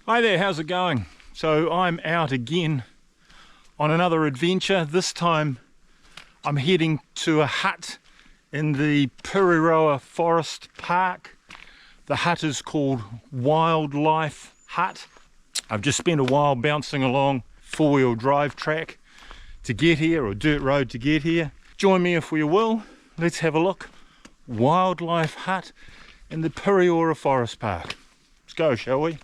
Hi there, how's it going? So I'm out again on another adventure. This time I'm heading to a hut in the Pureora Forest Park. The hut is called Wildlife Hut. I've just spent a while bouncing along four-wheel drive track to get here, or dirt road to get here. Join me if you will. Let's have a look. Wildlife Hut in the Pureora Forest Park. Let's go, shall we?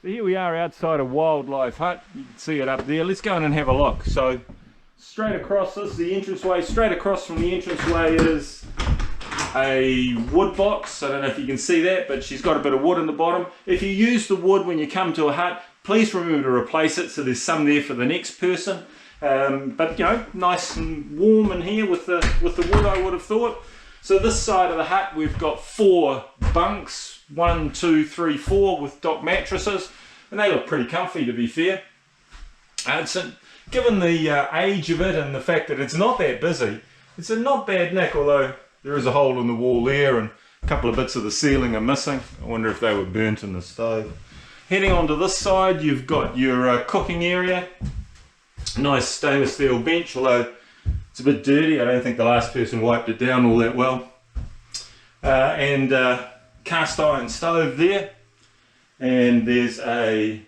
So here we are outside a Wildlife Hut. You can see it up there. Let's go in and have a look. So straight across, this is the entranceway. Straight across from the entranceway is a wood box. I don't know if you can see that, but she's got a bit of wood in the bottom. If you use the wood when you come to a hut, please remember to replace it so there's some there for the next person. But you know, nice and warm in here with the wood, I would have thought. So this side of the hut, we've got 4 bunks, 1, 2, 3, 4 with dock mattresses, and they look pretty comfy, to be fair. Given the age of it and the fact that it's not that busy, it's a not bad nick, although there is a hole in the wall there and a couple of bits of the ceiling are missing. I wonder if they were burnt in the stove. Heading onto this side, you've got your cooking area. Nice stainless steel bench, although it's a bit dirty. I don't think the last person wiped it down all that well. And cast iron stove there. And there's a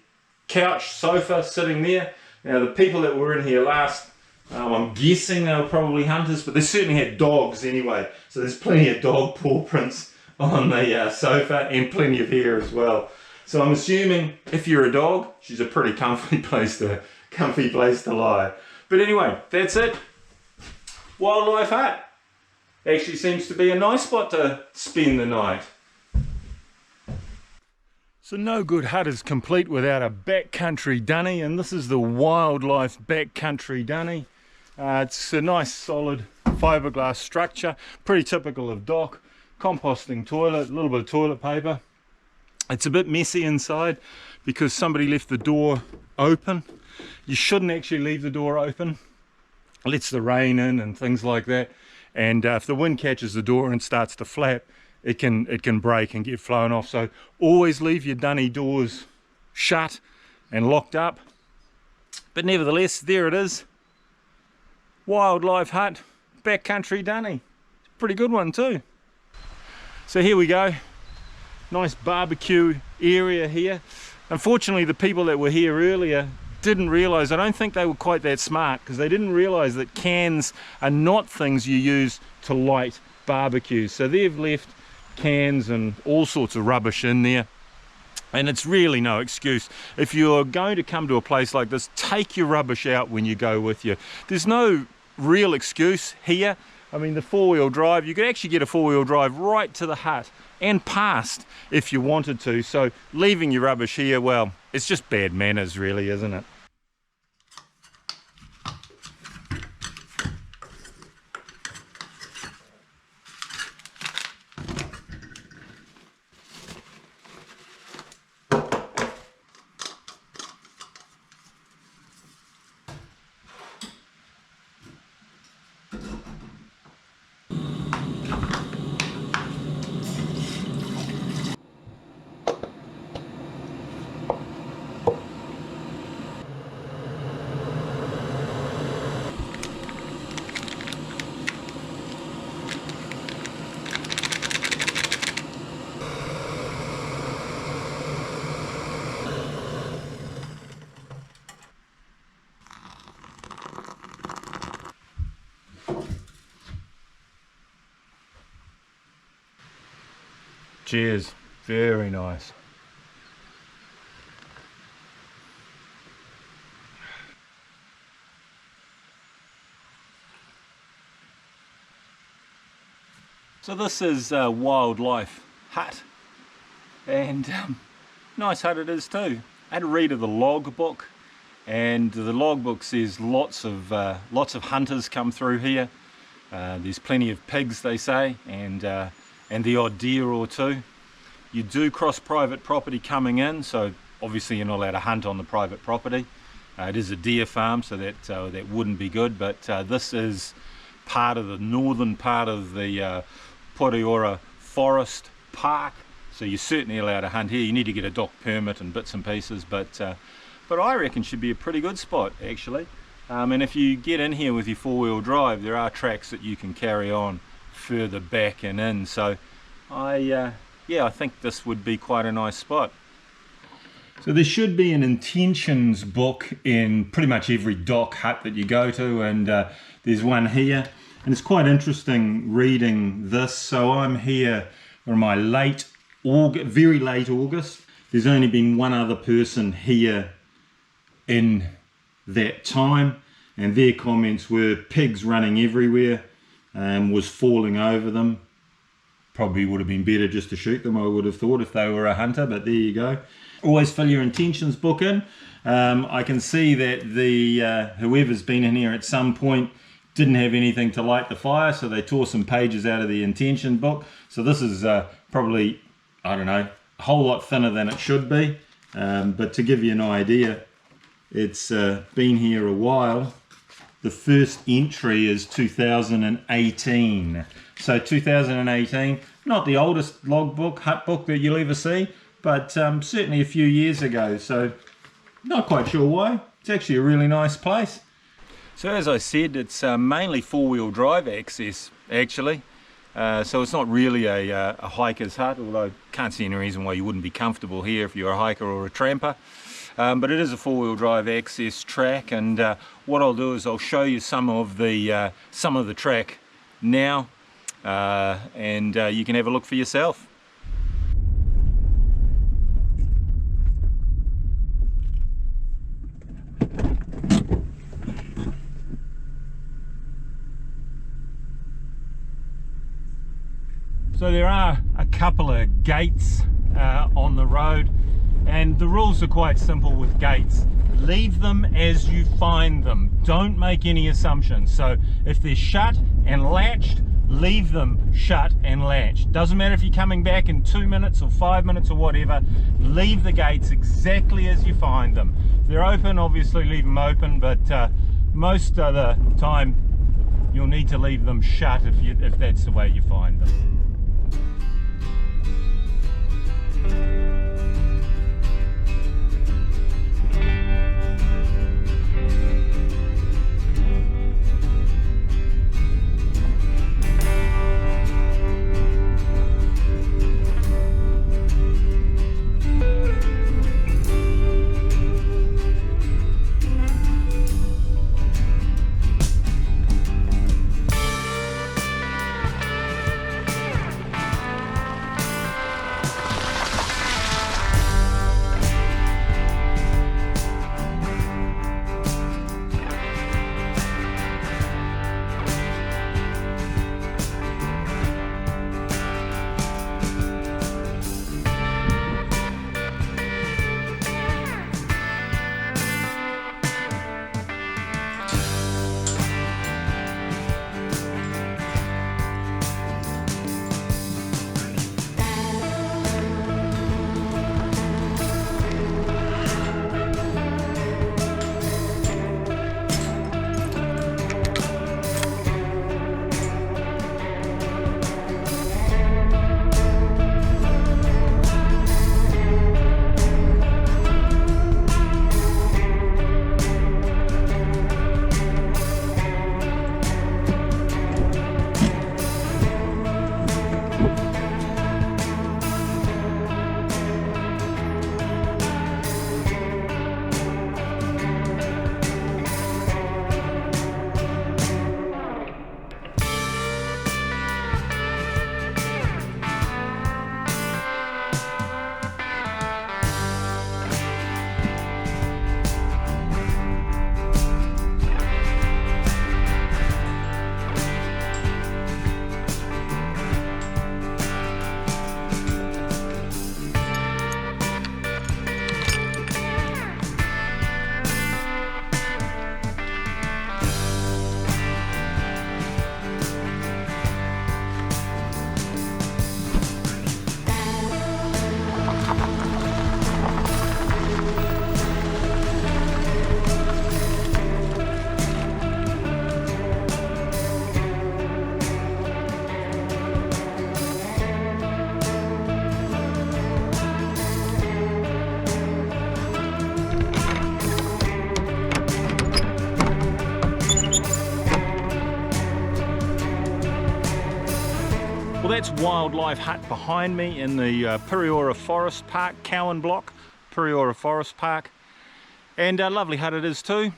couch sofa sitting there. Now the people that were in here last, I'm guessing they were probably hunters, but they certainly had dogs anyway. So there's plenty of dog paw prints on the sofa and plenty of hair as well. So I'm assuming if you're a dog, she's a pretty comfy place to lie. But anyway, that's it. Wildlife Hut. Actually seems to be a nice spot to spend the night. So no good hut is complete without a backcountry dunny, and this is the Wildlife backcountry dunny. It's a nice solid fiberglass structure, pretty typical of dock. Composting toilet, a little bit of toilet paper. It's a bit messy inside because somebody left the door open. You shouldn't actually leave the door open. It lets the rain in and things like that, and if the wind catches the door and starts to flap, it can break and get flown off. So always leave your dunny doors shut and locked up. But nevertheless, there it is. Wildlife Hut, backcountry dunny. Pretty good one too. So here we go. Nice barbecue area here. Unfortunately, the people that were here earlier didn't realize, I don't think they were quite that smart, because they didn't realize that cans are not things you use to light barbecues. So they've left cans and all sorts of rubbish in there, and it's really no excuse. If you're going to come to a place like this, take your rubbish out when you go with you. There's no real excuse here. I mean, the four-wheel drive, you could actually get a four-wheel drive right to the hut and past if you wanted to. So leaving your rubbish here, well, it's just bad manners really, isn't it? Cheers, very nice. So this is a wildlife hut, and nice hut it is too. I had a read of the logbook, and the logbook says lots of hunters come through here. There's plenty of pigs, they say, and the odd deer or two. You do cross private property coming in, so obviously you're not allowed to hunt on the private property. It is a deer farm, so that wouldn't be good, but this is part of the northern part of the Pureora Forest Park, so you're certainly allowed to hunt here. You need to get a dock permit and bits and pieces, but I reckon should be a pretty good spot actually. And if you get in here with your four-wheel drive, there are tracks that you can carry on further back and in, so I think this would be quite a nice spot. So there should be an intentions book in pretty much every dock hut that you go to, and there's one here, and it's quite interesting reading this. So I'm here for my very late August. There's only been one other person here in that time, and their comments were pigs running everywhere, was falling over them. Probably would have been better just to shoot them, I would have thought, if they were a hunter, but there you go. Always fill your intentions book in. I can see that whoever's been in here at some point didn't have anything to light the fire, so they tore some pages out of the intention book. So this is probably, I don't know, a whole lot thinner than it should be. But to give you an idea, it's been here a while. The first entry is 2018. So 2018, not the oldest logbook, hut book that you'll ever see, but certainly a few years ago. So not quite sure why. It's actually a really nice place. So as I said, it's mainly four-wheel drive access actually. So it's not really a hiker's hut, although I can't see any reason why you wouldn't be comfortable here if you're a hiker or a tramper. But it is a four-wheel drive access track, and what I'll do is I'll show you some of the track now, and you can have a look for yourself. So there are a couple of gates on the road, and the rules are quite simple with gates. Leave them as you find them. Don't make any assumptions. So if they're shut and latched, leave them shut and latched. Doesn't matter if you're coming back in 2 minutes or 5 minutes or whatever, leave the gates exactly as you find them. If they're open, obviously leave them open, but most of the time you'll need to leave them shut if that's the way you find them. wildlife hut behind me in the Pureora Forest Park, Cowan Block, Pureora Forest Park. And a lovely hut it is too.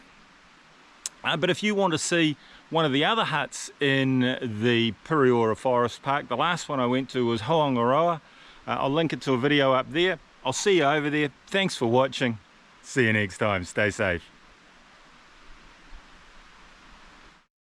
But if you want to see one of the other huts in the Pureora Forest Park, the last one I went to was Hoangaroa. I'll link it to a video up there. I'll see you over there. Thanks for watching. See you next time. Stay safe.